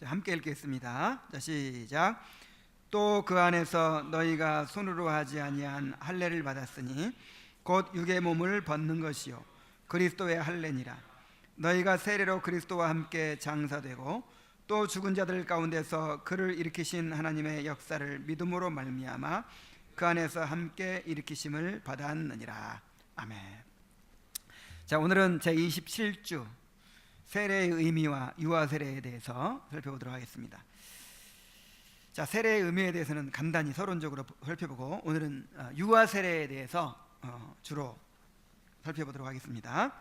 함께 읽겠습니다. 자, 시작. 또 그 안에서 너희가 손으로 하지 아니한 할례를 받았으니 곧 육의 몸을 벗는 것이요 그리스도의 할례니라. 너희가 세례로 그리스도와 함께 장사되고 또 죽은 자들 가운데서 그를 일으키신 하나님의 역사를 믿음으로 말미암아 그 안에서 함께 일으키심을 받았느니라. 아멘. 자, 오늘은 제27주 세례의 의미와 유아 세례에 대해서 살펴보도록 하겠습니다. 자, 세례의 의미에 대해서는 간단히 서론적으로 살펴보고 오늘은 유아 세례에 대해서 주로 살펴보도록 하겠습니다.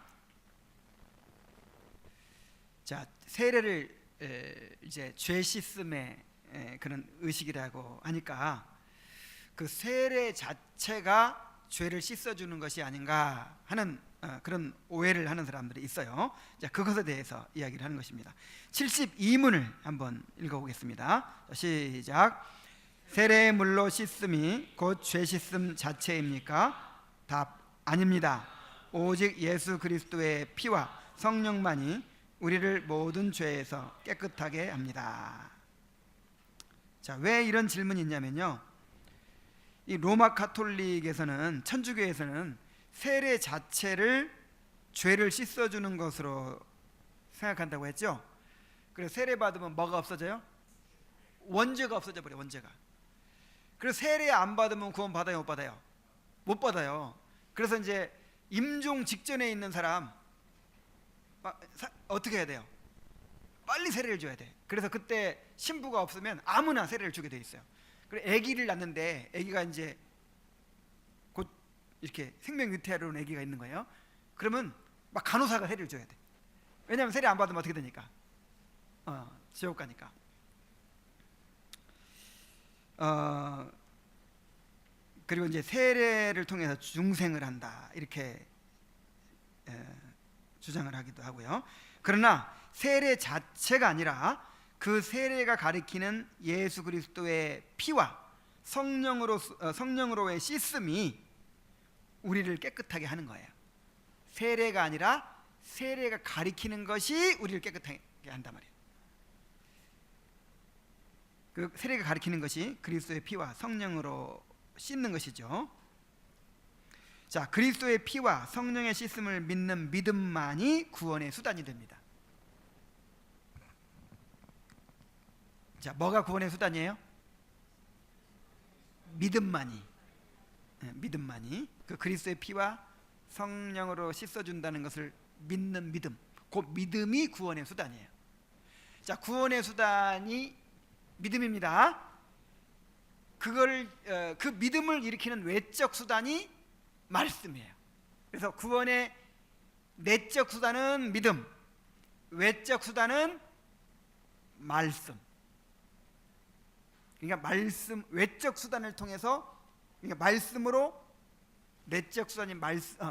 자, 세례를 이제 죄 씻음의 그런 의식이라고 하니까 그 세례 자체가 죄를 씻어주는 것이 아닌가 하는 그런 오해를 하는 사람들이 있어요. 자, 그것에 대해서 이야기를 하는 것입니다. 72문을 한번 읽어보겠습니다. 시작. 세례의 물로 씻음이 곧 죄 씻음 자체입니까? 답, 아닙니다. 오직 예수 그리스도의 피와 성령만이 우리를 모든 죄에서 깨끗하게 합니다. 자, 왜 이런 질문이 있냐면요, 이 로마 가톨릭에서는, 천주교에서는 세례 자체를 죄를 씻어주는 것으로 생각한다고 했죠. 그래서 세례 받으면 뭐가 없어져요? 원죄가 없어져 버려요. 원죄가. 그래서 세례 안 받으면 구원 받아요? 못 받아요? 못 받아요. 그래서 이제 임종 직전에 있는 사람 어떻게 해야 돼요? 빨리 세례를 줘야 돼. 그래서 그때 신부가 없으면 아무나 세례를 주게 돼 있어요. 그리고 아기를 낳는데 아기가 이제 곧 이렇게 생명 위태로운 아기가 있는 거예요. 그러면 막 간호사가 세례를 줘야 돼. 왜냐하면 세례 안 받으면 어떻게 되니까? 지옥 가니까. 그리고 이제 세례를 통해서 중생을 한다, 이렇게 주장을 하기도 하고요. 그러나 세례 자체가 아니라 그 세례가 가리키는 예수 그리스도의 피와 성령으로의 씻음이 우리를 깨끗하게 하는 거예요. 세례가 아니라 세례가 가리키는 것이 우리를 깨끗하게 한단 말이에요. 그 세례가 가리키는 것이 그리스도의 피와 성령으로 씻는 것이죠. 자, 그리스도의 피와 성령의 씻음을 믿는 믿음만이 구원의 수단이 됩니다. 자, 뭐가 구원의 수단이에요? 믿음만이. 믿음만이. 그 그리스도의 피와 성령으로 씻어준다는 것을 믿는 믿음, 그 믿음이 구원의 수단이에요. 자, 구원의 수단이 믿음입니다. 그 믿음을 일으키는 외적 수단이 말씀이에요. 그래서 구원의 내적 수단은 믿음, 외적 수단은 말씀. 그러니까 말씀, 외적 수단을 통해서, 그러니까 말씀으로 내적 수단인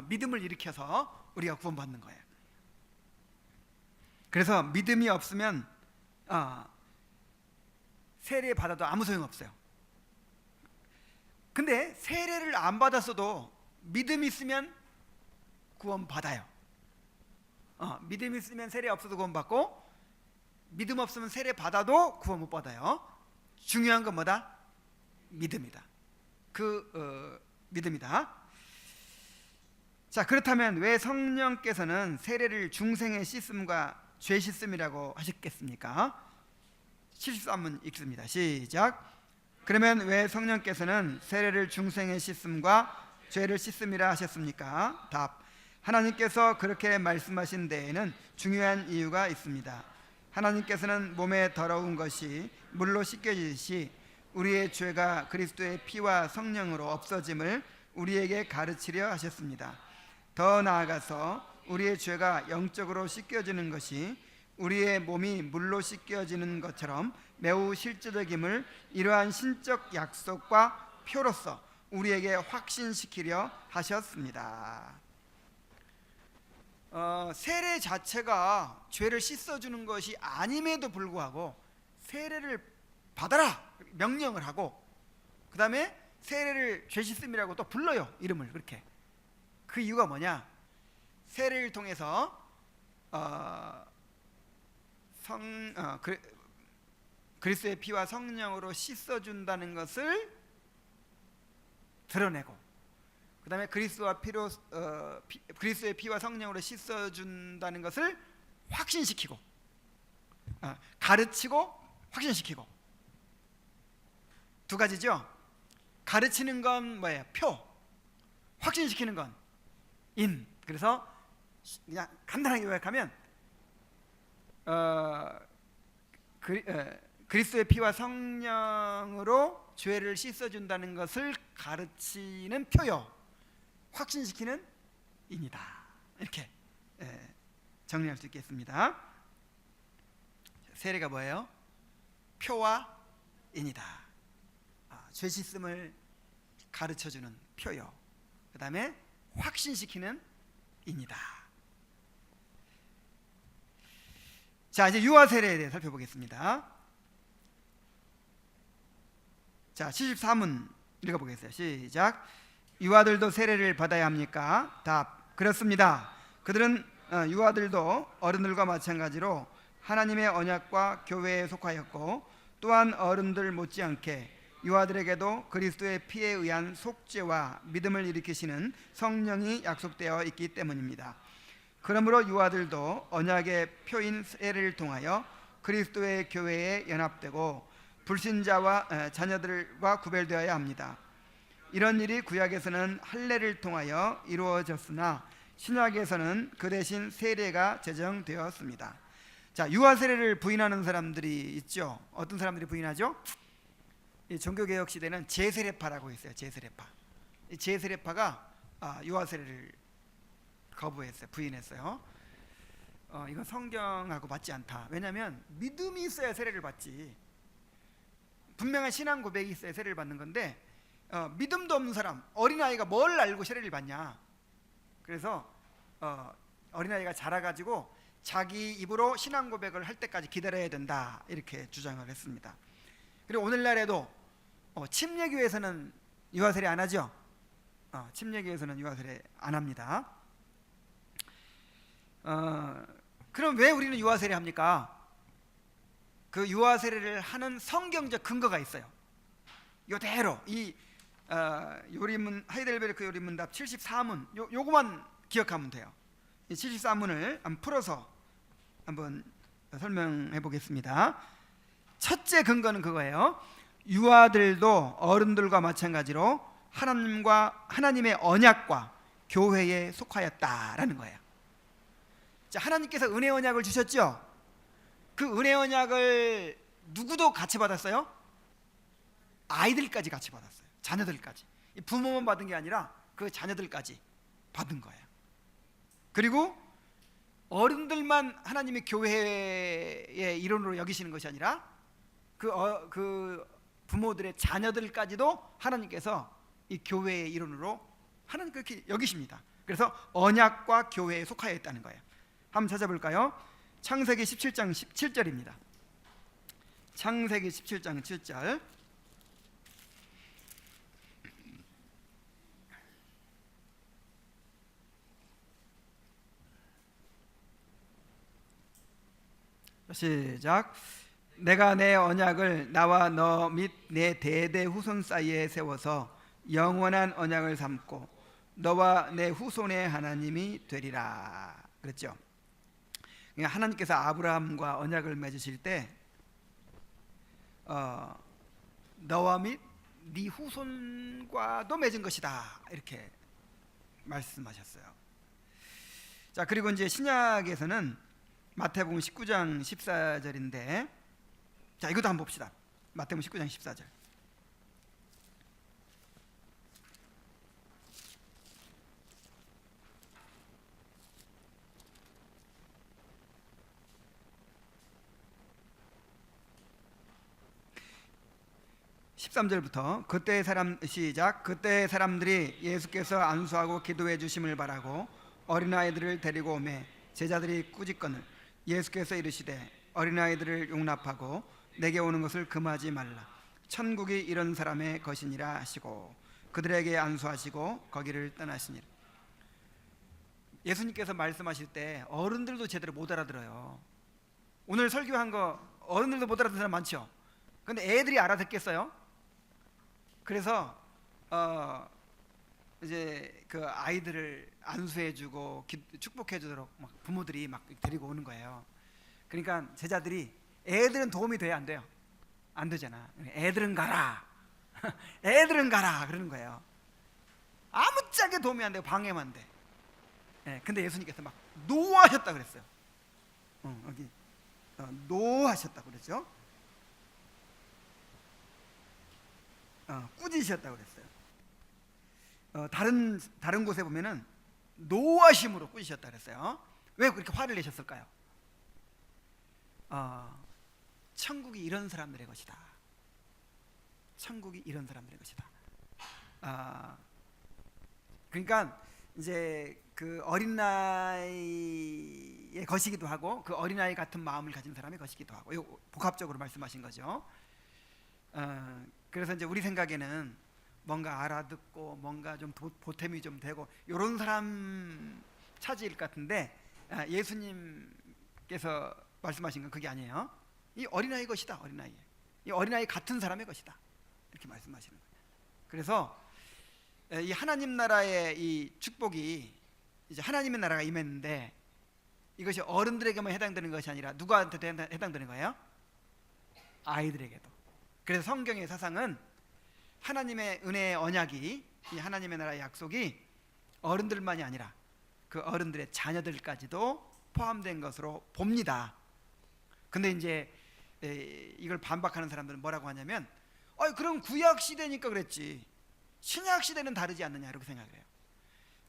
믿음을 일으켜서 우리가 구원받는 거예요. 그래서 믿음이 없으면 세례 받아도 아무 소용 없어요. 근데 세례를 안 받았어도 믿음이 있으면 구원 받아요. 믿음이 있으면 세례 없어도 구원 받고, 믿음 없으면 세례 받아도 구원 못 받아요. 중요한 건 뭐다? 믿음이다. 믿음이다. 자, 그렇다면 왜 성령께서는 세례를 중생의 씻음과 죄 씻음이라고 하셨겠습니까? 73문 읽습니다. 시작. 그러면 왜 성령께서는 세례를 중생의 씻음과 죄를 씻음이라 하셨습니까? 답. 하나님께서 그렇게 말씀하신 데에는 중요한 이유가 있습니다. 하나님께서는 몸에 더러운 것이 물로 씻겨지듯이 우리의 죄가 그리스도의 피와 성령으로 없어짐을 우리에게 가르치려 하셨습니다. 더 나아가서 우리의 죄가 영적으로 씻겨지는 것이 우리의 몸이 물로 씻겨지는 것처럼 매우 실제적임을 이러한 신적 약속과 표로서 우리에게 확신시키려 하셨습니다. 세례 자체가 죄를 씻어주는 것이 아님에도 불구하고 세례를 받아라 명령을 하고, 그 다음에 세례를 죄 씻음이라고 또 불러요, 이름을. 그렇게. 그 이유가 뭐냐? 세례를 통해서 그리스도의 피와 성령으로 씻어준다는 것을 드러내고, 그 다음에 그리스도의 피와 성령으로 씻어준다는 것을 확신시키고, 가르치고 확신시키고. 두 가지죠. 가르치는 건 뭐예요? 표. 확신시키는 건 인. 그래서 그냥 간단하게 요약하면 그리스도의 피와 성령으로 죄를 씻어준다는 것을 가르치는 표요, 확신시키는 인이다. 이렇게 정리할 수 있겠습니다. 세례가 뭐예요? 표와 인이다. 죄 씻음을 가르쳐주는 표요, 그 다음에 확신시키는 인이다. 자, 이제 유아 세례에 대해 살펴보겠습니다. 자, 74문 읽어보겠어요. 시작. 유아들도 세례를 받아야 합니까? 답. 그렇습니다. 그들은 유아들도 어른들과 마찬가지로 하나님의 언약과 교회에 속하였고, 또한 어른들 못지않게 유아들에게도 그리스도의 피에 의한 속죄와 믿음을 일으키시는 성령이 약속되어 있기 때문입니다. 그러므로 유아들도 언약의 표인 세례를 통하여 그리스도의 교회에 연합되고 불신자와 자녀들과 구별되어야 합니다. 이런 일이 구약에서는 할례를 통하여 이루어졌으나 신약에서는 그 대신 세례가 제정되었습니다. 자, 유아 세례를 부인하는 사람들이 있죠. 어떤 사람들이 부인하죠? 이 종교개혁 시대는 제세례파라고 있어요. 제세례파. 이 제세례파가 유아 세례를 거부했어요. 부인했어요. 이건 성경하고 맞지 않다. 왜냐하면 믿음이 있어야 세례를 받지. 분명한 신앙 고백이 있어야 세례를 받는 건데, 믿음도 없는 사람, 어린아이가 뭘 알고 세례를 받냐. 그래서 어린아이가 자라가지고 자기 입으로 신앙 고백을 할 때까지 기다려야 된다, 이렇게 주장을 했습니다. 그리고 오늘날에도 침례교회에서는 유아 세례 안 하죠. 침례교회에서는 유아 세례 안 합니다. 그럼 왜 우리는 유아 세례 합니까? 그 유아 세례를 하는 성경적 근거가 있어요. 이대로 이 요리문, 하이델베르크 요리문답 74문 요거만 기억하면 돼요. 이 74문을 한번 풀어서 한번 설명해 보겠습니다. 첫째 근거는 그거예요. 유아들도 어른들과 마찬가지로 하나님의 언약과 교회에 속하였다라는 거예요. 자, 하나님께서 은혜 언약을 주셨죠. 그 은혜 언약을 누구도 같이 받았어요? 아이들까지 같이 받았어요. 자녀들까지. 부모만 받은 게 아니라 그 자녀들까지 받은 거예요. 그리고 어른들만 하나님의 교회의 일원으로 여기시는 것이 아니라 그 부모들의 자녀들까지도 하나님께서 이 교회의 일원으로 하나님 그렇게 여기십니다. 그래서 언약과 교회에 속하여 있다는 거예요. 한번 찾아볼까요? 창세기 17장 17절입니다. 창세기 17장 7절. 시작. 내가 내 언약을 나와 너 및 내 대대 후손 사이에 세워서 영원한 언약을 삼고 너와 내 후손의 하나님이 되리라 그랬죠. 그러니까 하나님께서 아브라함과 언약을 맺으실 때 너와 및 네 후손과도 맺은 것이다, 이렇게 말씀하셨어요. 자, 그리고 이제 신약에서는 마태복음 19장 14절인데, 자, 이것도 한번 봅시다. 마태복음 19장 14절. 그때 사람들이 예수께서 안수하고 기도해 주심을 바라고 어린아이들을 데리고 오매 제자들이 꾸짖거늘 예수께서 이르시되 어린아이들을 용납하고 내게 오는 것을 금하지 말라. 천국이 이런 사람의 것이니라 하시고 그들에게 안수하시고 거기를 떠나시니라. 예수님께서 말씀하실 때 어른들도 제대로 못 알아들어요. 오늘 설교한 거 어른들도 못 알아듣는 사람 많죠. 근데 애들이 알아듣겠어요? 그래서 이제 그 아이들을 안수해주고 축복해주도록 막 부모들이 막 데리고 오는 거예요. 그러니까 제자들이, 애들은 도움이 돼야 안 돼요? 안 되잖아. 애들은 가라. 애들은 가라 그러는 거예요. 아무짝에 도움이 안 돼요. 방해만 돼. 근데 예수님께서 막 노하셨다 그랬어요. 여기 노하셨다 그랬죠. 꾸짖으셨다 그랬어요. 다른 곳에 보면은 노하심으로 꾸짖으셨다 그랬어요. 왜 그렇게 화를 내셨을까요? 천국이 이런 사람들의 것이다. 천국이 이런 사람들의 것이다. 그러니까 이제 그 어린 나이의 것이기도 하고, 그 어린 아이 같은 마음을 가진 사람의 것이기도 하고, 이거 복합적으로 말씀하신 거죠. 그래서 이제 우리 생각에는 뭔가 알아듣고 뭔가 좀 보탬이 좀 되고 이런 사람 차지일 것 같은데, 예수님께서 말씀하신 건 그게 아니에요. 이 어린아이 것이다. 어린아이, 이 어린아이 같은 사람의 것이다, 이렇게 말씀하시는 거예요. 그래서 이 하나님 나라의 이 축복이, 이제 하나님의 나라가 임했는데, 이것이 어른들에게만 해당되는 것이 아니라 누구한테도 해당되는 거예요? 아이들에게도. 그래서 성경의 사상은 하나님의 은혜의 언약이, 이 하나님의 나라의 약속이 어른들만이 아니라 그 어른들의 자녀들까지도 포함된 것으로 봅니다. 근데 이제 이걸 반박하는 사람들은 뭐라고 하냐면, 그럼 구약 시대니까 그랬지, 신약 시대는 다르지 않느냐, 이렇게 생각을 해요.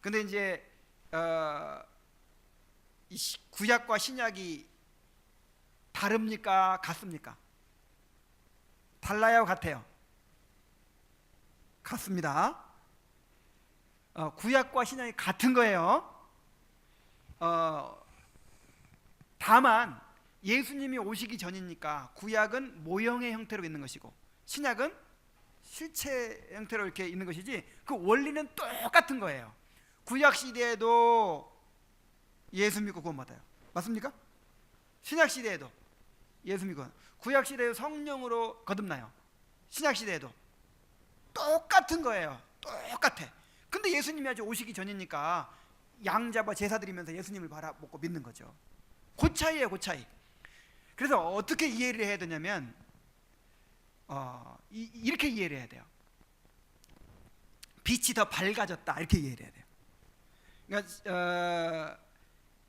근데 이제 이 구약과 신약이 다릅니까? 같습니까? 달라요? 같아요? 같습니다. 구약과 신약이 같은 거예요. 다만 예수님이 오시기 전이니까 구약은 모형의 형태로 있는 것이고 신약은 실체 형태로 이렇게 있는 것이지, 그 원리는 똑같은 거예요. 구약 시대에도 예수 믿고 구원 받아요. 맞습니까? 신약 시대에도 예수 믿고, 구약 시대에 성령으로 거듭나요. 신약 시대에도 똑같은 거예요. 똑같아. 근데 예수님이 아직 오시기 전이니까 양 잡아 제사 드리면서 예수님을 바라보고 믿는 거죠. 그 차이예요, 그 차이. 그래서 어떻게 이해를 해야 되냐면 이렇게 이해를 해야 돼요. 빛이 더 밝아졌다, 이렇게 이해를 해야 돼요. 그러니까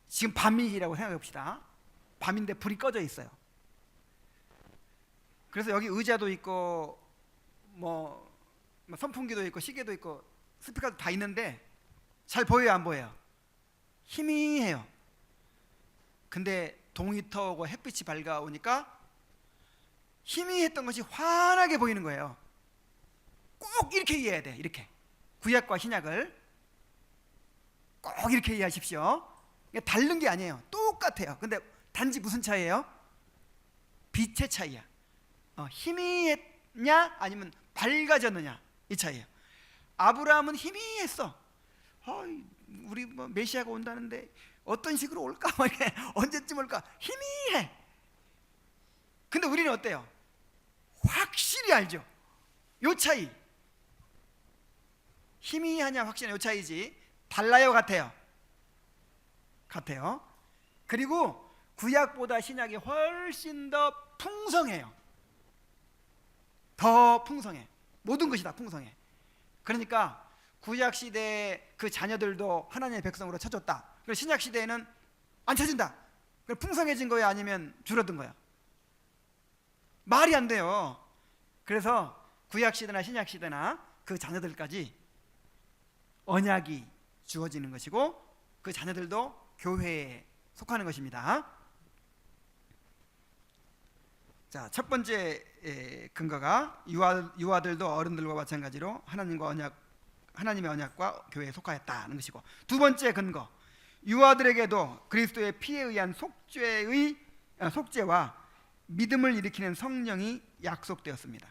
지금 밤이라고 생각해 봅시다. 밤인데 불이 꺼져 있어요. 그래서 여기 의자도 있고 뭐 선풍기도 있고 시계도 있고 스피커도 다 있는데 잘 보여요, 안 보여요? 희미해요. 근데 동이 터오고 햇빛이 밝아오니까 희미했던 것이 환하게 보이는 거예요. 꼭 이렇게 이해해야 돼. 이렇게 구약과 신약을 꼭 이렇게 이해하십시오. 다른 게 아니에요. 똑같아요. 근데 단지 무슨 차이예요? 빛의 차이야. 희미했냐 아니면 밝아졌느냐, 이 차이예요. 아브라함은 희미했어. 우리 뭐 메시아가 온다는데 어떤 식으로 올까? 언제쯤 올까? 희미해. 근데 우리는 어때요? 확실히 알죠. 요 차이. 희미하냐 확실하냐, 요 차이지. 달라요, 같아요? 같아요. 그리고 구약보다 신약이 훨씬 더 풍성해요. 더 풍성해. 모든 것이 다 풍성해. 그러니까 구약 시대에 그 자녀들도 하나님의 백성으로 쳐줬다. 그리고 신약 시대에는 안 쳐진다. 그럼 풍성해진 거야, 아니면 줄어든 거야? 말이 안 돼요. 그래서 구약 시대나 신약 시대나 그 자녀들까지 언약이 주어지는 것이고, 그 자녀들도 교회에 속하는 것입니다. 자, 첫 번째 근거가 유아들도 어른들과 마찬가지로 하나님의 언약과 교회에 속하였다는 것이고, 두 번째 근거, 유아들에게도 그리스도의 피에 의한 속죄와 믿음을 일으키는 성령이 약속되었습니다.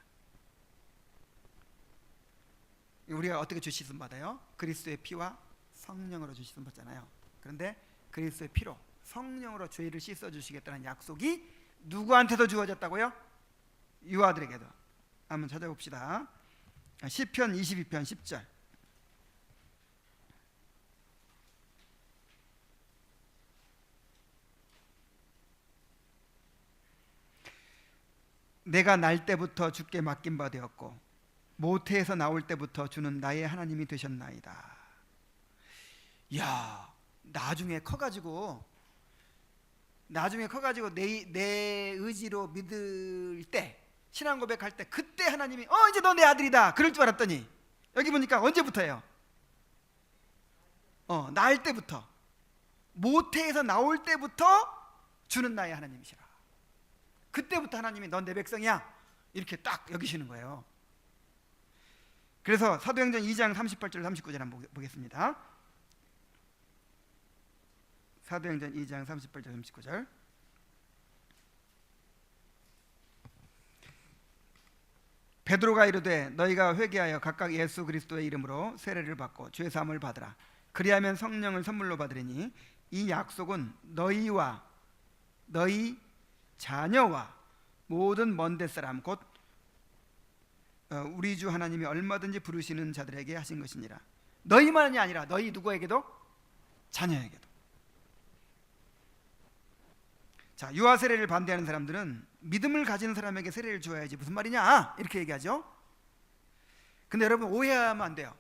우리가 어떻게 주 씻음 받아요? 그리스도의 피와 성령으로 주 씻음 받잖아요. 그런데 그리스도의 피로 성령으로 죄를 씻어 주시겠다는 약속이 누구한테도 주어졌다고요? 유아들에게도 한번 찾아봅시다. 시편 22편 10절. 내가 날 때부터 주께 맡긴 바 되었고 모태에서 나올 때부터 주는 나의 하나님이 되셨나이다. 야, 나중에 커가지고 내 의지로 믿을 때, 신앙 고백할 때, 그때 하나님이 이제 너 내 아들이다 그럴 줄 알았더니 여기 보니까 언제부터예요? 날 때부터, 모태에서 나올 때부터 주는 나의 하나님이시라. 그때부터 하나님이 넌 내 백성이야 이렇게 딱 여기시는 거예요. 그래서 사도행전 2장 38절 39절 한번 보겠습니다. 사도행전 2장 38절 39절. 베드로가 이르되 너희가 회개하여 각각 예수 그리스도의 이름으로 세례를 받고 죄 사함을 받으라. 그리하면 성령을 선물로 받으리니 이 약속은 너희와 너희 자녀와 모든 먼데 사람 곧 우리 주 하나님이 얼마든지 부르시는 자들에게 하신 것이니라. 너희만이 아니라 너희 누구에게도? 자녀에게도. 자, 유아 세례를 반대하는 사람들은 믿음을 가진 사람에게 세례를 주어야지 무슨 말이냐 이렇게 얘기하죠. 근데 여러분 오해하면 안 돼요.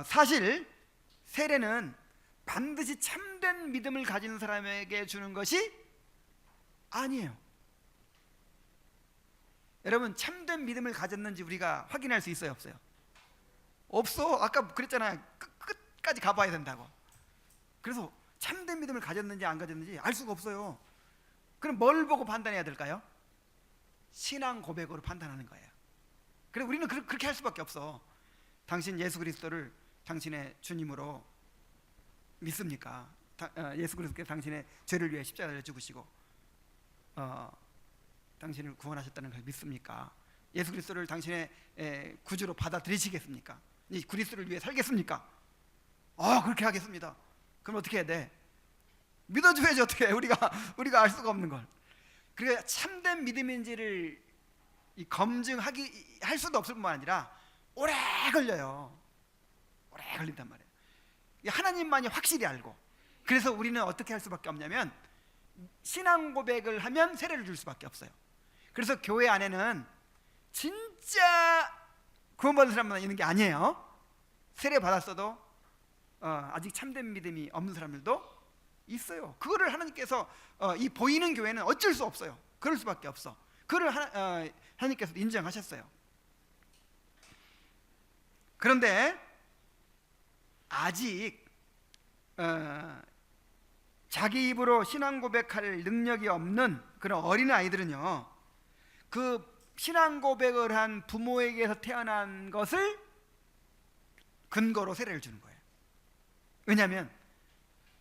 사실 세례는 반드시 참된 믿음을 가진 사람에게 주는 것이 아니에요. 여러분 참된 믿음을 가졌는지 우리가 확인할 수 있어요, 없어요? 없어. 아까 그랬잖아요. 끝까지 가봐야 된다고. 그래서 참된 믿음을 가졌는지 안 가졌는지 알 수가 없어요. 그럼 뭘 보고 판단해야 될까요? 신앙 고백으로 판단하는 거예요. 그래서 우리는 그렇게 할 수밖에 없어. 당신 예수 그리스도를 당신의 주님으로 믿습니까? 예수 그리스도께서 당신의 죄를 위해 십자가를 죽으시고 당신을 구원하셨다는 걸 믿습니까? 예수 그리스도를 당신의 구주로 받아들이시겠습니까? 이 그리스도를 위해 살겠습니까? 그렇게 하겠습니다. 그럼 어떻게 해야 돼? 믿어줘야지. 어떻게 해? 우리가 알 수가 없는 걸. 그러니까 참된 믿음인지를 검증하기 할 수도 없을 뿐만 아니라 오래 걸려요. 오래 걸린단 말이에요. 하나님만이 확실히 알고. 그래서 우리는 어떻게 할 수밖에 없냐면 신앙 고백을 하면 세례를 줄 수밖에 없어요. 그래서 교회 안에는 진짜 구원받은 사람만 있는 게 아니에요. 세례 받았어도 아직 참된 믿음이 없는 사람들도 있어요. 그거를 하나님께서 이 보이는 교회는 어쩔 수 없어요. 그럴 수밖에 없어. 그걸 하나님께서 인정하셨어요. 그런데 아직 자기 입으로 신앙 고백할 능력이 없는 그런 어린 아이들은요, 그 신앙 고백을 한 부모에게서 태어난 것을 근거로 세례를 주는 거예요. 왜냐하면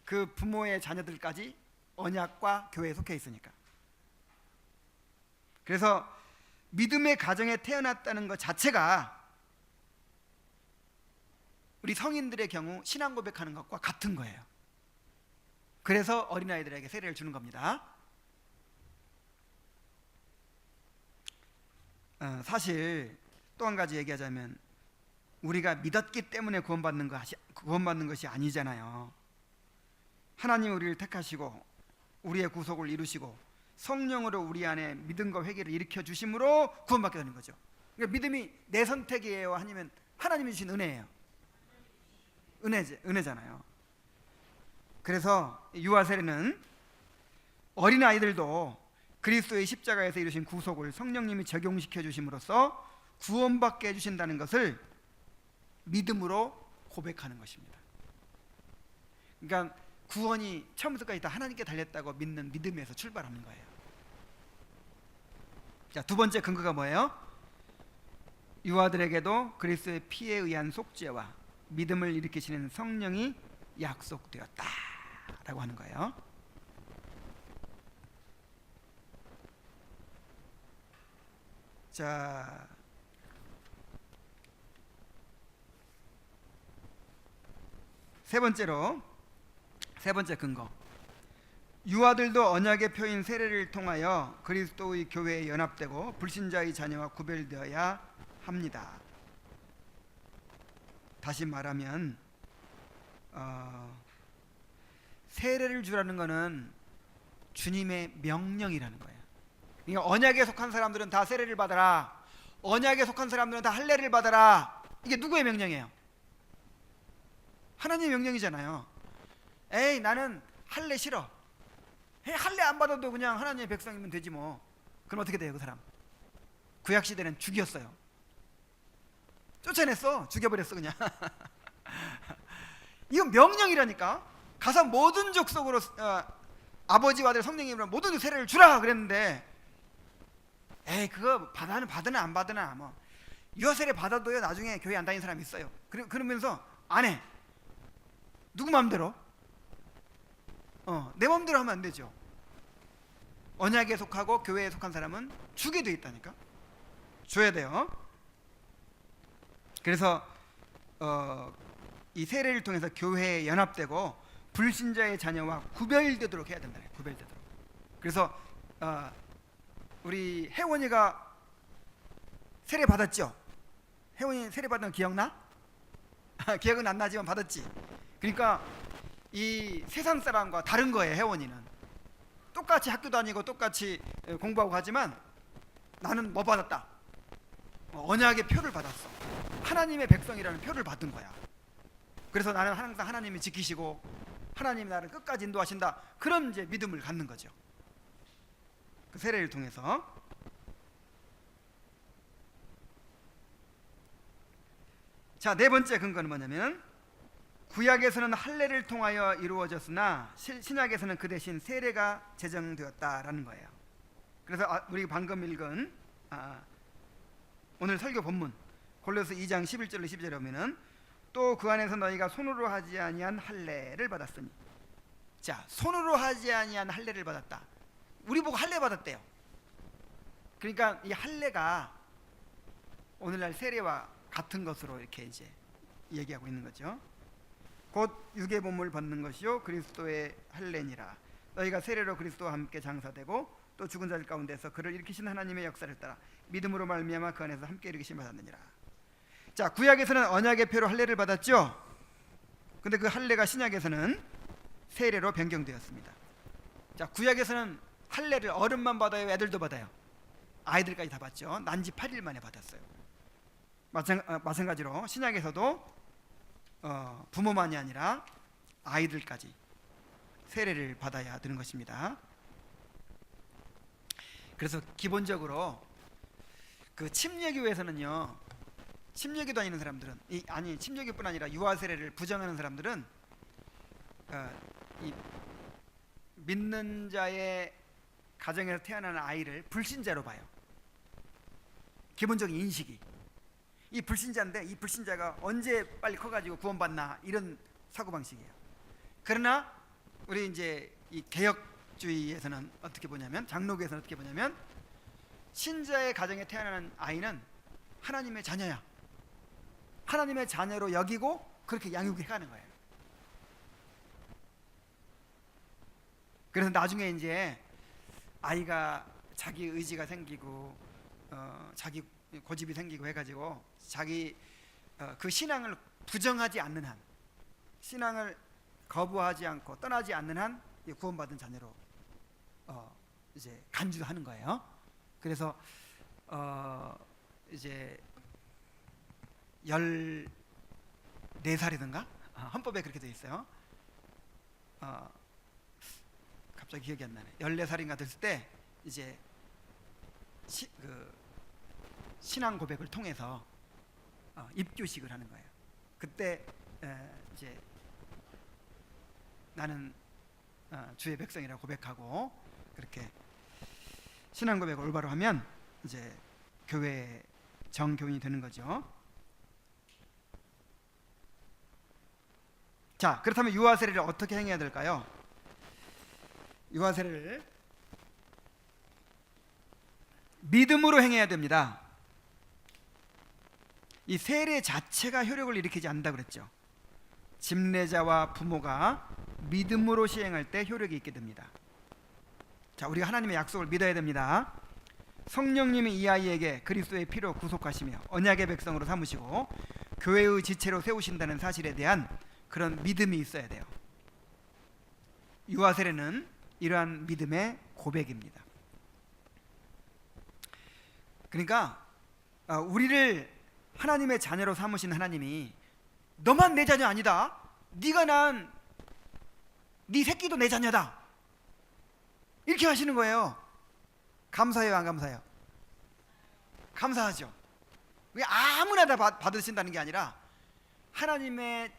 그 부모의 자녀들까지 언약과 교회에 속해 있으니까. 그래서 믿음의 가정에 태어났다는 것 자체가 우리 성인들의 경우 신앙 고백하는 것과 같은 거예요. 그래서 어린아이들에게 세례를 주는 겁니다. 사실 또 한 가지 얘기하자면 우리가 믿었기 때문에 구원받는 것이 아니잖아요. 하나님 우리를 택하시고 우리의 구속을 이루시고 성령으로 우리 안에 믿음과 회개를 일으켜 주심으로 구원받게 되는 거죠. 그러니까 믿음이 내 선택이에요, 아니면 하나님이 주신 은혜예요? 은혜잖아요. 그래서 유아 세례는 어린 아이들도 그리스도의 십자가에서 이루신 구속을 성령님이 적용시켜 주심으로써 구원받게 해주신다는 것을 믿음으로 고백하는 것입니다. 그러니까 구원이 처음부터까지 다 하나님께 달렸다고 믿는 믿음에서 출발하는 거예요. 자, 두 번째 근거가 뭐예요? 유아들에게도 그리스도의 피에 의한 속죄와 믿음을 일으키시는 성령이 약속되었다라고 하는 거예요. 자, 세 번째 근거. 유아들도 언약의 표인 세례를 통하여 그리스도의 교회에 연합되고 불신자의 자녀와 구별되어야 합니다. 다시 말하면 세례를 주라는 것은 주님의 명령이라는 거예요. 그러니까 언약에 속한 사람들은 다 세례를 받아라, 언약에 속한 사람들은 다 할례를 받아라. 이게 누구의 명령이에요? 하나님의 명령이잖아요. 에이, 나는 할례 싫어. 할례 안 받아도 그냥 하나님의 백성이면 되지 뭐. 그럼 어떻게 돼요? 그 사람 구약시대는 죽였어요. 쫓아냈어. 죽여버렸어 그냥. 이건 명령이라니까. 가서 모든 족속으로 아버지와 아들 성령님으로 모든 세례를 주라 그랬는데, 에이, 그거 받으나 안 받으나 뭐 유아세례 받아도요 나중에 교회 안 다니는 사람이 있어요. 그러면서 안 해. 누구 마음대로? 내 마음대로 하면 안 되죠. 언약에 속하고 교회에 속한 사람은 주게 돼 있다니까. 줘야 돼요. 그래서 이 세례를 통해서 교회에 연합되고 불신자의 자녀와 구별되도록 해야 된다. 구별되도록. 그래서 우리 혜원이가 세례 받았죠. 혜원이 세례 받은 거 기억나? 기억은 안 나지만 받았지. 그러니까 이 세상 사람과 다른 거예요. 혜원이는 똑같이 학교 다니고 똑같이 공부하고 하지만 나는 뭐 받았다? 언약의 표를 받았어. 하나님의 백성이라는 표를 받은 거야. 그래서 나는 항상 하나님이 지키시고 하나님이 나를 끝까지 인도하신다, 그런 이제 믿음을 갖는 거죠. 그 세례를 통해서. 자, 네 번째 근거는 뭐냐면, 구약에서는 할례를 통하여 이루어졌으나 신약에서는 그 대신 세례가 제정되었다라는 거예요. 그래서 우리 방금 읽은 오늘 설교 본문 골로새 2장 11절로 12절에 보면은, 또 그 안에서 너희가 손으로 하지 아니한 할례를 받았으니. 자, 손으로 하지 아니한 할례를 받았다. 우리 보고 할례 받았대요. 그러니까 이 할례가 오늘날 세례와 같은 것으로 이렇게 이제 얘기하고 있는 거죠. 곧 육의 몸을 벗는 것이요 그리스도의 할례니라. 너희가 세례로 그리스도와 함께 장사되고 또 죽은 자들 가운데서 그를 일으키신 하나님의 역사를 따라 믿음으로 말미암아 그 안에서 함께 일으키심 받았느니라. 자, 구약에서는 언약의 표로 할례를 받았죠. 근데 그 할례가 신약에서는 세례로 변경되었습니다. 자, 구약에서는 할례를 어른만 받아요, 애들도 받아요? 아이들까지 다 받죠. 난지 8일 만에 받았어요. 마찬가지로 신약에서도 부모만이 아니라 아이들까지 세례를 받아야 되는 것입니다. 그래서 기본적으로 그 침례교회에서는요, 침례교 다니는 사람들은 아니 침례교뿐 아니라 유아 세례를 부정하는 사람들은 이 믿는 자의 가정에서 태어나는 아이를 불신자로 봐요. 기본적인 인식이. 이 불신자인데 이 불신자가 언제 빨리 커가지고 구원받나, 이런 사고방식이에요. 그러나 우리 이제 이 개혁주의에서는 어떻게 보냐면, 장로교에서는 어떻게 보냐면, 신자의 가정에 태어나는 아이는 하나님의 자녀야. 하나님의 자녀로 여기고 그렇게 양육해가는 거예요. 그래서 나중에 이제 아이가 자기 의지가 생기고 자기 고집이 생기고 해가지고 자기 그 신앙을 부정하지 않는 한, 신앙을 거부하지 않고 떠나지 않는 한 구원받은 자녀로 이제 간주하는 거예요. 그래서 이제 14살이든가 헌법에 그렇게 되어 있어요. 갑자기 기억이 안 나네. 14살인가 됐을 때 이제 신앙 고백을 통해서 입교식을 하는 거예요. 그때 이제 나는 주의 백성이라고 고백하고 그렇게 신앙 고백을 올바로 하면 이제 교회 정교인이 되는 거죠. 자, 그렇다면 유아 세례를 어떻게 행해야 될까요? 유아 세례를 믿음으로 행해야 됩니다. 이 세례 자체가 효력을 일으키지 않는다 그랬죠. 집례자와 부모가 믿음으로 시행할 때 효력이 있게 됩니다. 자, 우리가 하나님의 약속을 믿어야 됩니다. 성령님이 이 아이에게 그리스도의 피로 구속하시며 언약의 백성으로 삼으시고 교회의 지체로 세우신다는 사실에 대한 그런 믿음이 있어야 돼요. 유아 세례는 이러한 믿음의 고백입니다. 그러니까 우리를 하나님의 자녀로 삼으신 하나님이 너만 내 자녀 아니다, 네가 난 네 새끼도 내 자녀다, 이렇게 하시는 거예요. 감사해요, 안 감사해요? 감사하죠. 아무나 다 받으신다는 게 아니라 하나님의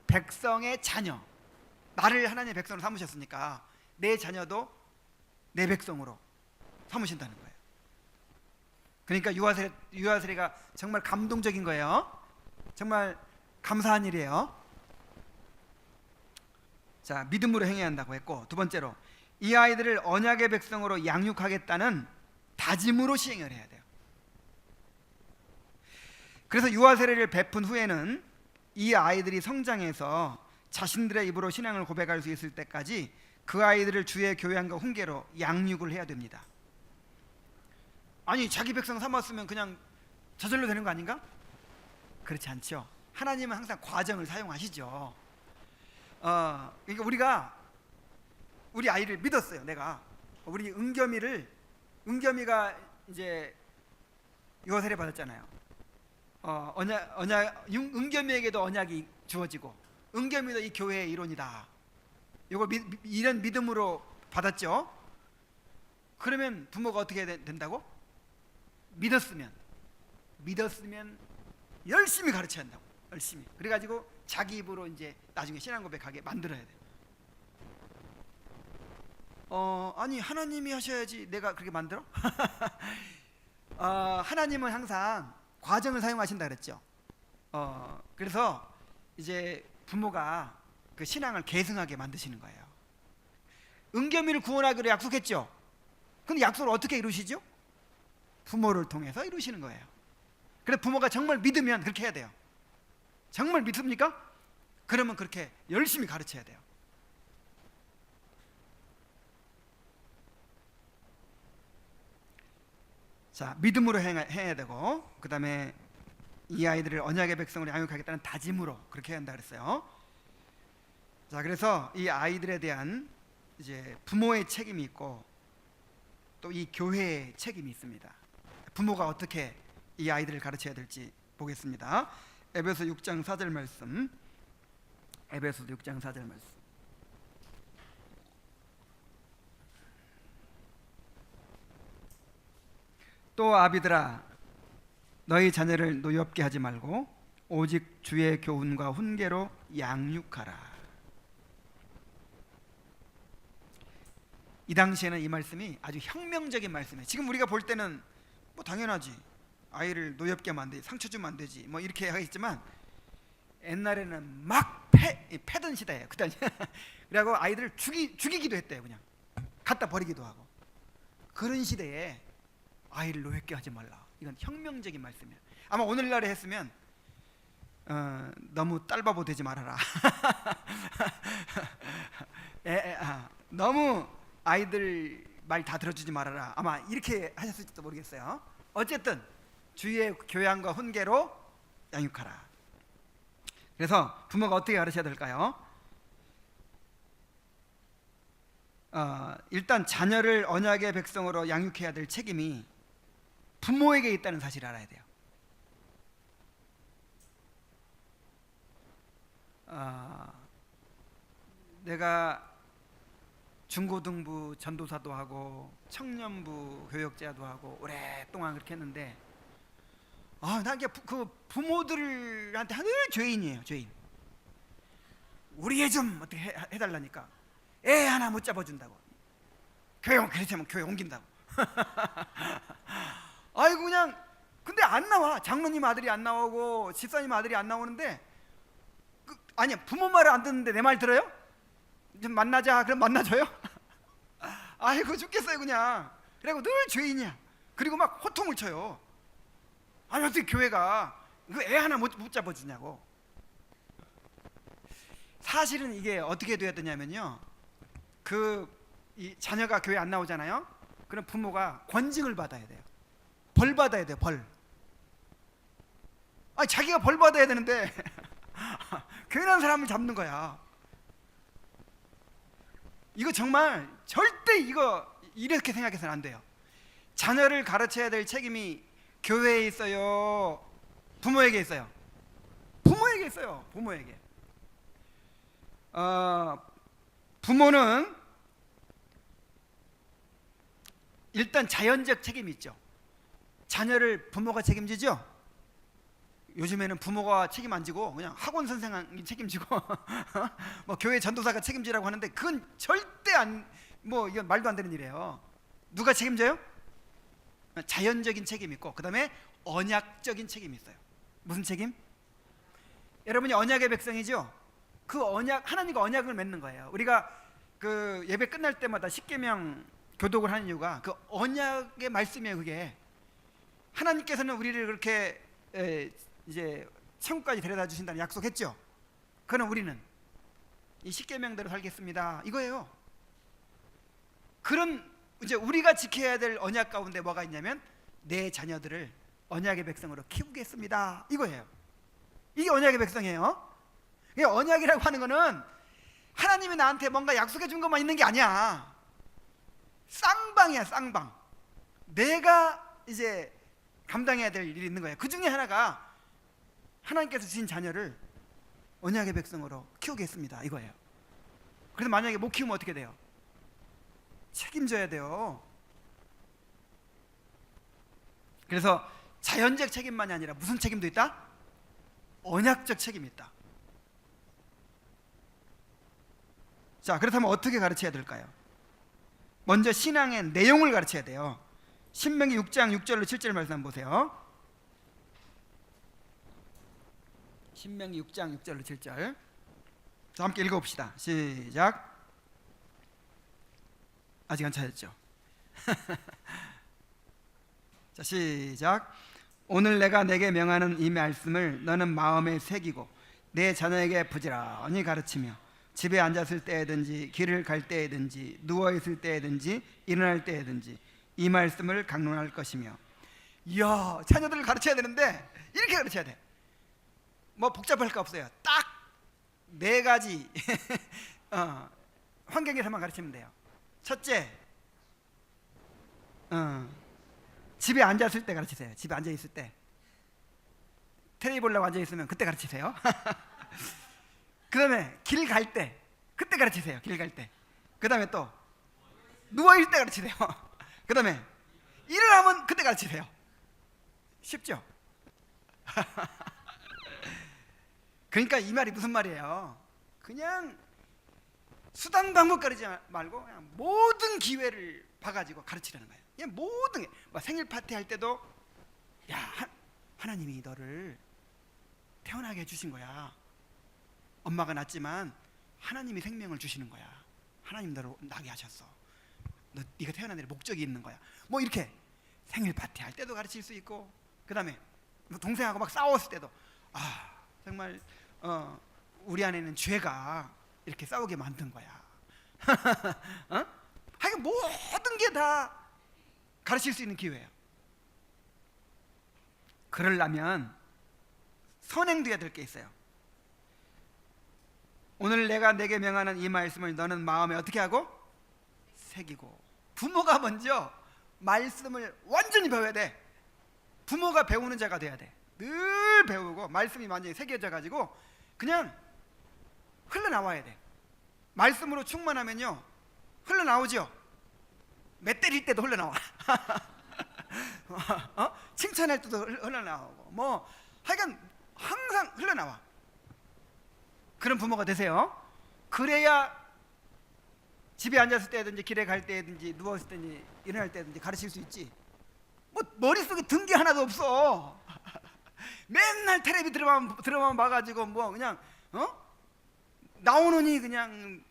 백성의 자녀, 나를 하나님의 백성으로 삼으셨으니까 내 자녀도 내 백성으로 삼으신다는 거예요. 그러니까 유아세례가 정말 감동적인 거예요. 정말 감사한 일이에요. 자, 믿음으로 행해야 한다고 했고, 두 번째로 이 아이들을 언약의 백성으로 양육하겠다는 다짐으로 시행을 해야 돼요. 그래서 유아세례를 베푼 후에는 이 아이들이 성장해서 자신들의 입으로 신앙을 고백할 수 있을 때까지 그 아이들을 주의 교양과 훈계로 양육을 해야 됩니다. 아니, 자기 백성 삼았으면 그냥 저절로 되는 거 아닌가? 그렇지 않죠. 하나님은 항상 과정을 사용하시죠. 그러니까 우리가 우리 아이를 믿었어요. 내가 우리 은겸이가 이제 유아세례 받았잖아요. 은겸이에게도 언약이 주어지고 은겸이도 이 교회의 일원이다, 이걸 이런 믿음으로 받았죠. 그러면 부모가 어떻게 된다고? 믿었으면 열심히 가르쳐야 한다고. 열심히. 그래가지고 자기 입으로 이제 나중에 신앙 고백하게 만들어야 돼요. 아니, 하나님이 하셔야지 내가 그렇게 만들어? 하나님은 항상 과정을 사용하신다 그랬죠. 그래서 이제 부모가 그 신앙을 계승하게 만드시는 거예요. 은겸이를 구원하기로 약속했죠. 근데 약속을 어떻게 이루시죠? 부모를 통해서 이루시는 거예요. 그래서 부모가 정말 믿으면 그렇게 해야 돼요. 정말 믿습니까? 그러면 그렇게 열심히 가르쳐야 돼요. 자, 믿음으로 해야 되고, 그 다음에 이 아이들을 언약의 백성으로 양육하겠다는 다짐으로 그렇게 해야 한다 그랬어요. 자, 그래서 이 아이들에 대한 이제 부모의 책임이 있고 또 이 교회의 책임이 있습니다. 부모가 어떻게 이 아이들을 가르쳐야 될지 보겠습니다. 에베소 6장 4절 말씀. 에베소 6장 4절 말씀. 또 아비들아, 너희 자녀를 노엽게 하지 말고 오직 주의 교훈과 훈계로 양육하라. 이 당시에는 이 말씀이 아주 혁명적인 말씀이에요. 지금 우리가 볼 때는 뭐 당연하지, 아이를 노엽게 하면 안 되지, 상처 주면 안 되지, 뭐 이렇게 하겠지만 옛날에는 막 패던 시대예요. 그때 그래고 아이들을 죽이기도 했대요. 그냥 갖다 버리기도 하고. 그런 시대에 아이를 노엽게 하지 말라. 이건 혁명적인 말씀이에요. 아마 오늘날에 했으면 너무 딸바보 되지 말아라. 너무 아이들 말 다 들어주지 말아라. 아마 이렇게 하셨을지도 모르겠어요. 어쨌든 주의 교양과 훈계로 양육하라. 그래서 부모가 어떻게 가르쳐야 될까요? 일단 자녀를 언약의 백성으로 양육해야 될 책임이 부모에게 있다는 사실을 알아야 돼요. 내가 중고등부 전도사도 하고 청년부 교역자도 하고 오랫동안 그렇게 했는데 나 이게 그 부모들한테 늘 죄인이에요. 죄인. 우리 애 좀 어떻게 해달라니까 애 하나 못 잡아준다고. 그렇다면 교회 옮긴다고. 아이고 그냥. 근데 안 나와. 장로님 아들이 안 나오고 집사님 아들이 안 나오는데 아니야, 부모 말을 안 듣는데 내 말 들어요? 좀 만나자. 그럼 만나줘요? 아이고 죽겠어요 그냥. 그리고 늘 죄인이야. 그리고 막 호통을 쳐요. 아니 어떻게 교회가 이거 애 하나 못 잡아주냐고. 사실은 이게 어떻게 돼야 되냐면요, 그 이 자녀가 교회 안 나오잖아요. 그럼 부모가 권징을 받아야 돼요. 벌 받아야 돼요. 벌. 아니 자기가 벌 받아야 되는데 교회 나온 사람을 잡는 거야. 이거 정말 절대 이거 이렇게 생각해서는 안 돼요. 자녀를 가르쳐야 될 책임이 교회에 있어요? 부모에게 있어요? 부모에게 있어요. 부모에게. 부모는 일단 자연적 책임이 있죠. 자녀를 부모가 책임지죠. 요즘에는 부모가 책임 안 지고 그냥 학원 선생이 책임지고 뭐 교회 전도사가 책임지라고 하는데 그건 절대 뭐 이건 말도 안 되는 일이에요. 누가 책임져요? 자연적인 책임이 있고 그다음에 언약적인 책임이 있어요. 무슨 책임? 여러분이 언약의 백성이죠. 그 언약, 하나님과 언약을 맺는 거예요. 우리가 그 예배 끝날 때마다 십계명 교독을 하는 이유가 그 언약의 말씀이에요. 그게 하나님께서는 우리를 그렇게 이제 천국까지 데려다 주신다는 약속했죠. 그러나 우리는 이 십계명대로 살겠습니다 이거예요. 그런 이제 우리가 지켜야 될 언약 가운데 뭐가 있냐면 내 자녀들을 언약의 백성으로 키우겠습니다 이거예요. 이게 언약의 백성이에요. 이게 언약이라고 하는 거는 하나님이 나한테 뭔가 약속해 준 것만 있는 게 아니야. 쌍방이야. 쌍방. 내가 이제 감당해야 될 일이 있는 거예요. 그 중에 하나가 하나님께서 주신 자녀를 언약의 백성으로 키우겠습니다 이거예요. 그래서 만약에 못 키우면 어떻게 돼요? 책임져야 돼요. 그래서 자연적 책임만이 아니라 무슨 책임도 있다? 언약적 책임이 있다. 자, 그렇다면 어떻게 가르쳐야 될까요? 먼저 신앙의 내용을 가르쳐야 돼요. 신명기 6장 6절로 7절 말씀 한번 보세요. 신명기 6장 6절로 7절. 자, 함께 읽어봅시다. 시작. 아직 안 찾았죠? 자, 시작. 오늘 내가 내게 명하는 이 말씀을 너는 마음에 새기고 내 자녀에게 부지런히 가르치며 집에 앉았을 때든지 길을 갈 때든지 누워있을 때든지 일어날 때든지 이 말씀을 강론할 것이며. 이야, 자녀들을 가르쳐야 되는데 이렇게 가르쳐야 돼. 뭐 복잡할 거 없어요. 딱 4가지 환경에서만 가르치면 돼요. 첫째, 집에 앉았을 때 가르치세요. 집에 앉아있을 때 텔레비 보려고 앉아있으면 그때 가르치세요. 그 다음에 길 갈 때 그때 가르치세요. 길 갈 때. 그 다음에 또 누워있을 때 가르치세요. 그 다음에 일어나면 그때 가르치세요. 쉽죠? 그러니까 이 말이 무슨 말이에요? 그냥 수단 방법 가르치지 말고 그냥 모든 기회를 봐가지고 가르치라는 거예요. 그냥 모든 게, 뭐 생일 파티 할 때도 야, 하나님이 너를 태어나게 해주신 거야. 엄마가 낳지만 하나님이 생명을 주시는 거야. 하나님 너를 나게 하셨어. 네가 태어난 데에 목적이 있는 거야. 뭐 이렇게 생일 파티 할 때도 가르칠 수 있고, 그 다음에 동생하고 막 싸웠을 때도 정말 우리 안에는 죄가 이렇게 싸우게 만든 거야. 하여간 모든 게 다 가르칠 수 있는 기회예요. 그러려면 선행돼야 될 게 있어요. 오늘 내가 내게 명하는 이 말씀을 너는 마음에 어떻게 하고? 새기고. 부모가 먼저 말씀을 완전히 배워야 돼. 부모가 배우는 자가 돼야 돼. 늘 배우고 말씀이 완전히 새겨져 가지고 그냥 흘러나와야 돼. 말씀으로 충만하면요 흘러나오죠. 매 때릴 때도 흘러나와. 칭찬할 때도 흘러나오고 뭐 하여간 항상 흘러나와. 그런 부모가 되세요. 그래야 집에 앉았을 때든지 길에 갈 때든지 누웠을 때든지 일어날 때든지 가르칠 수 있지. 뭐 머릿속에 든 게 하나도 없어. 맨날 텔레비 들어만 봐가지고 뭐 그냥 나오느니 그냥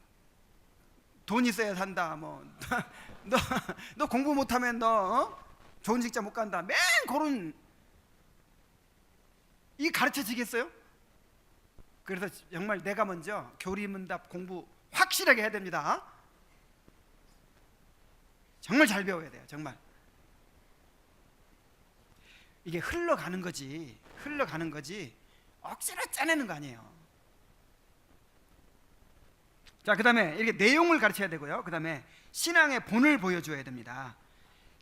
돈 있어야 산다. 뭐 너 공부 못하면 너 좋은 직장 못 간다. 맨 그런 이 가르쳐지겠어요? 그래서 정말 내가 먼저 교리문답 공부 확실하게 해야 됩니다. 정말 잘 배워야 돼요. 정말 이게 흘러가는 거지 억지로 짜내는 거 아니에요. 자, 그 다음에 이렇게 내용을 가르쳐야 되고요. 그 다음에 신앙의 본을 보여줘야 됩니다.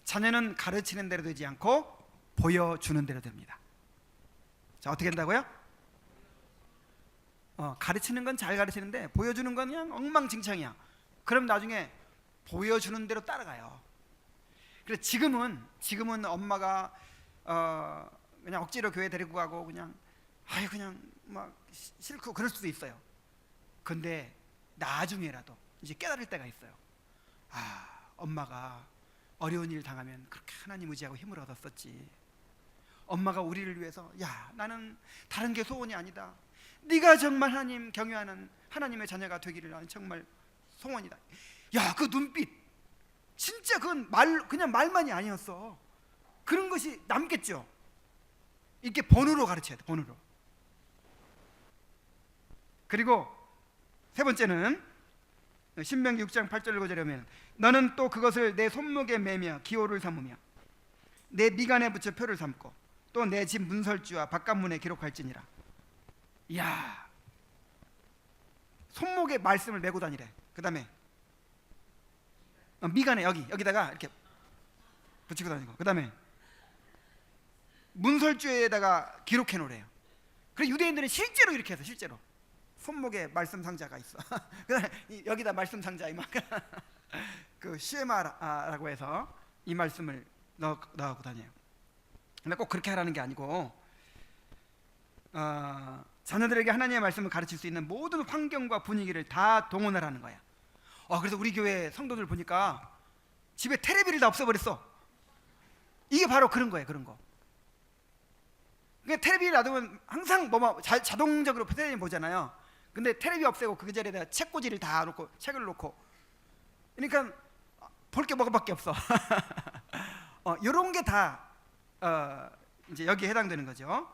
자녀는 가르치는 대로 되지 않고 보여주는 대로 됩니다. 자, 어떻게 된다고요? 가르치는 건 잘 가르치는데 보여주는 건 그냥 엉망진창이야. 그럼 나중에 보여주는 대로 따라가요. 그래서 지금은 엄마가 그냥 억지로 교회 데리고 가고 그냥 막 싫고 그럴 수도 있어요. 근데 나중에라도 이제 깨달을 때가 있어요. 엄마가 어려운 일 당하면 그렇게 하나님 의지하고 힘을 얻었었지. 엄마가 우리를 위해서 나는 다른 게 소원이 아니다. 네가 정말 하나님 경외하는 하나님의 자녀가 되기를 나는 정말 소원이다. 그 눈빛 진짜 그건 그냥 말만이 아니었어. 그런 것이 남겠죠. 이렇게 본으로 가르쳐야 돼. 본으로. 그리고 세 번째는 신명기 6장 8절 9절에 보면 너는 또 그것을 내 손목에 매며 기호를 삼으며 내 미간에 붙여 표를 삼고 또 내 집 문설주와 바깥문에 기록할지니라. 손목에 말씀을 메고 다니래. 그 다음에 미간에 여기다가 이렇게 붙이고 다니고, 그 다음에 문설주에다가 기록해 놓으래요. 그래서 유대인들은 실제로 이렇게 해서 실제로 손목에 말씀 상자가 있어. 그다음에 여기다 말씀 상자 이만큼 그 시에마라고 해서 이 말씀을 넣고 다녀요. 근데 꼭 그렇게 하라는 게 아니고 자녀들에게 하나님의 말씀을 가르칠 수 있는 모든 환경과 분위기를 다 동원하라는 거야. 그래서 우리 교회 성도들 보니까 집에 테레비를 다 없애버렸어. 이게 바로 그런 거예요. 그런 거. 그러니까 테레비를 놔두면 항상 자동적으로 테레비 보잖아요. 근데 테레비 없애고 그 자리에다 책꽂이를 다 놓고 책을 놓고, 그러니까 볼 게 뭐가밖에 없어. 이런 게 다 이제 여기에 해당되는 거죠.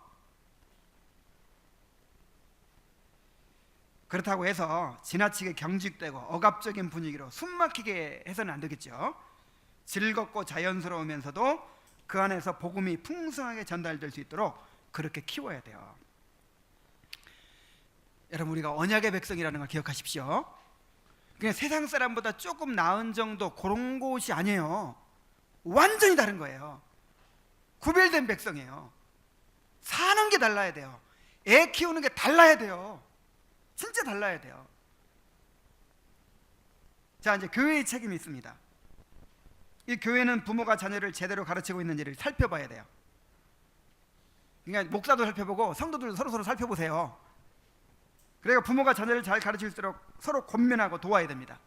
그렇다고 해서 지나치게 경직되고 억압적인 분위기로 숨막히게 해서는 안 되겠죠. 즐겁고 자연스러우면서도 그 안에서 복음이 풍성하게 전달될 수 있도록 그렇게 키워야 돼요. 여러분, 우리가 언약의 백성이라는 걸 기억하십시오. 그냥 세상 사람보다 조금 나은 정도 그런 곳이 아니에요. 완전히 다른 거예요. 구별된 백성이에요. 사는 게 달라야 돼요. 애 키우는 게 달라야 돼요. 진짜 달라야 돼요. 자, 이제 교회의 책임이 있습니다. 이 교회는 부모가 자녀를 제대로 가르치고 있는지를 살펴봐야 돼요. 그러니까 목사도 살펴보고 성도들도 서로 살펴보세요. 그래서 부모가 자녀를 잘 가르칠수록 서로 권면하고 도와야 됩니다.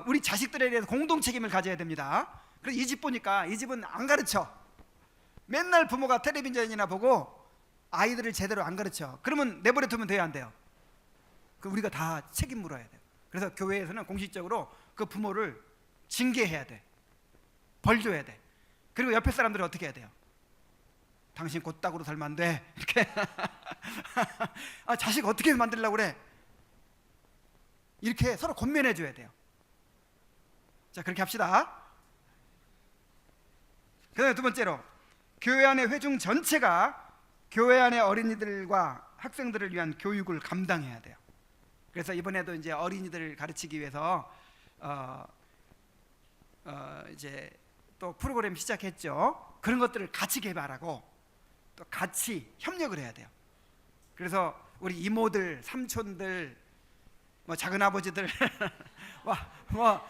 우리 자식들에 대해서 공동 책임을 가져야 됩니다. 그래서 이 집 보니까 이 집은 안 가르쳐. 맨날 부모가 텔레비전이나 보고 아이들을 제대로 안 가르쳐. 그러면 내버려 두면 돼요, 안 돼요? 우리가 다 책임 물어야 돼요. 그래서 교회에서는 공식적으로 그 부모를 징계해야 돼. 벌 줘야 돼. 그리고 옆에 사람들은 어떻게 해야 돼요? 당신 곧딱으로 살면 안 돼. 이렇게. 자식 어떻게 만들려고 그래? 이렇게 서로 권면해 줘야 돼요. 자, 그렇게 합시다. 그 다음에 두 번째로, 교회 안의 회중 전체가 교회 안의 어린이들과 학생들을 위한 교육을 감당해야 돼요. 그래서 이번에도 이제 어린이들을 가르치기 위해서 이제 또 프로그램 시작했죠. 그런 것들을 같이 개발하고 또 같이 협력을 해야 돼요. 그래서 우리 이모들, 삼촌들, 뭐 작은 아버지들, 뭐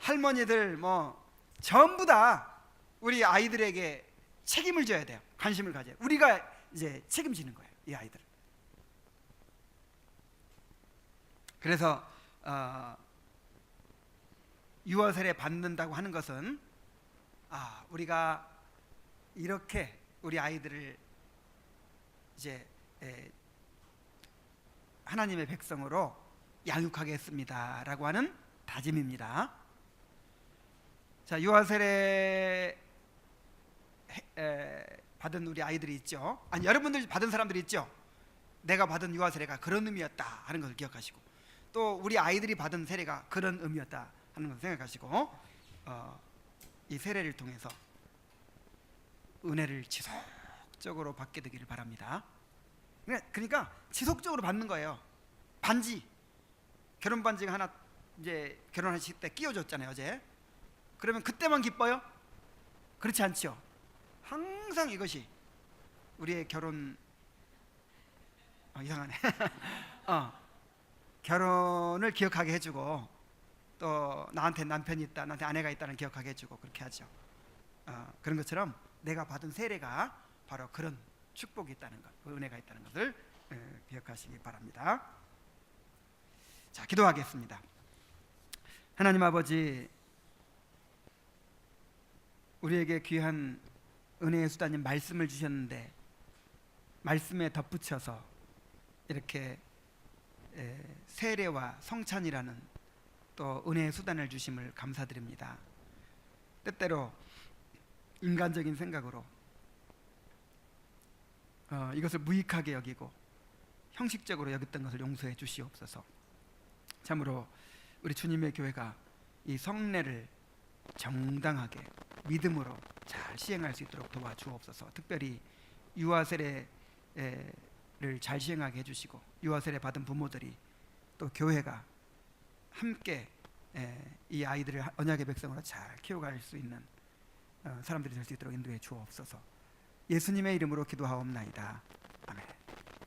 할머니들, 뭐 전부 다 우리 아이들에게 책임을 져야 돼요. 관심을 가져요. 우리가 이제 책임지는 거예요, 이 아이들. 그래서 유아 세례 받는다고 하는 것은 우리가 이렇게 우리 아이들을 이제 하나님의 백성으로 양육하겠습니다라고 하는 다짐입니다. 자, 유아 세례 받은 우리 아이들이 있죠. 아니, 여러분들 받은 사람들이 있죠. 내가 받은 유아 세례가 그런 의미였다 하는 것을 기억하시고, 또 우리 아이들이 받은 세례가 그런 의미였다 하는 것을 생각하시고 이 세례를 통해서 은혜를 지속적으로 받게 되기를 바랍니다. 그러니까 지속적으로 받는 거예요. 반지, 결혼 반지가 하나 이제 결혼하실 때 끼워줬잖아요 어제. 그러면 그때만 기뻐요? 그렇지 않죠. 항상 이것이 우리의 결혼 이상하네. 결혼을 기억하게 해주고, 또 나한테 남편이 있다, 나한테 아내가 있다는 기억하게 해주고 그렇게 하죠. 그런 것처럼 내가 받은 세례가 바로 그런 축복이 있다는 것, 그 은혜가 있다는 것을 기억하시기 바랍니다. 자, 기도하겠습니다. 하나님 아버지, 우리에게 귀한 은혜의 수단인 말씀을 주셨는데 말씀에 덧붙여서 이렇게 세례와 성찬이라는 또 은혜의 수단을 주심을 감사드립니다. 때때로 인간적인 생각으로 이것을 무익하게 여기고 형식적으로 여겼던 것을 용서해 주시옵소서. 참으로 우리 주님의 교회가 이 성례를 정당하게 믿음으로 잘 시행할 수 있도록 도와주옵소서. 특별히 유아 세례를 잘 시행하게 해주시고, 유아 세례 받은 부모들이 또 교회가 함께 이 아이들을 언약의 백성으로 잘 키워갈 수 있는 사람들이 될 수 있도록 인도해 주옵소서. 예수님의 이름으로 기도하옵나이다.